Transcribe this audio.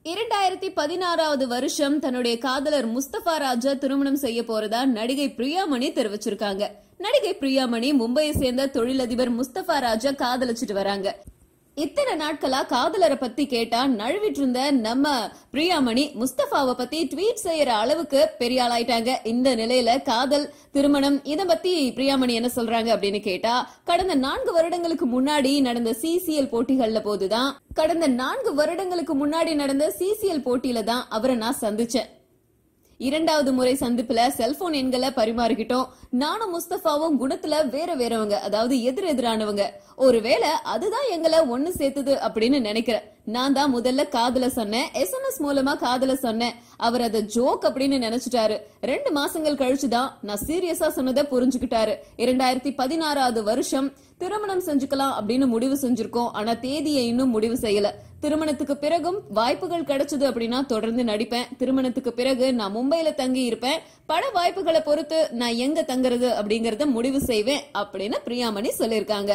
2016வது வருஷம் தன்னுடைய காதலர் முஸ்தபா ராஜா திருமணம் செய்ய போறதா நடிகை பிரியாமணி தெரிவிச்சிருக்காங்க. நடிகை பிரியாமணி மும்பையை சேர்ந்த தொழிலதிபர் முஸ்தபா ராஜா காதலிச்சிட்டு வராங்க. இத்தனை நாட்களா காதலரை பத்தி கேட்டா நழுவிட்டு இருந்த நம்ம பிரியாமணி முஸ்தபாவை பத்தி ட்வீட் செய்யற அளவுக்கு பெரிய ஆளாயிட்டாங்க. இந்த நிலையில காதல், திருமணம் இத பத்தி பிரியாமணி என்ன சொல்றாங்க அப்படின்னு கேட்டா, கடந்த 4 வருடங்களுக்கு முன்னாடி நடந்த சிசிஎல் போட்டியில தான் அவரை நான் சந்திச்சேன். 2வது முறை சந்திப்புல செல்போன் எண்களை பரிமாறிக்கிட்டோம். நானும் முஸ்தபாவும் குணத்துல வேறவங்க, அதாவது எதிரானவங்க. ஒருவேளை அதுதான் எங்களை ஒண்ணு சேர்த்தது அப்படின்னு நினைக்கிறேன். நான் தான் முதல்ல காதல சொன்னேன், SMS மூலமா காதல சொன்னேன். அவர் அதை ஜோக் அப்படின்னு நினைச்சிட்டாரு. 2 மாசங்கள் கழிச்சுதான் நான் சீரியஸா சொன்னதை புரிஞ்சுக்கிட்டாரு. 2016வது வருஷம் திருமணம் செஞ்சுக்கலாம் அப்படின்னு முடிவு செஞ்சிருக்கோம். ஆனா தேதியை இன்னும் முடிவு செய்யல. திருமணத்துக்கு பிறகும் வாய்ப்புகள் கிடைச்சது அப்படின்னா தொடர்ந்து நடிப்பேன். திருமணத்துக்கு பிறகு நான் மும்பையில தங்கி இருப்பேன். பட வாய்ப்புகளை பொறுத்து நான் எங்க தங்குறது அப்படிங்கறத முடிவு செய்வேன் அப்படின்னு பிரியாமணி சொல்லிருக்காங்க.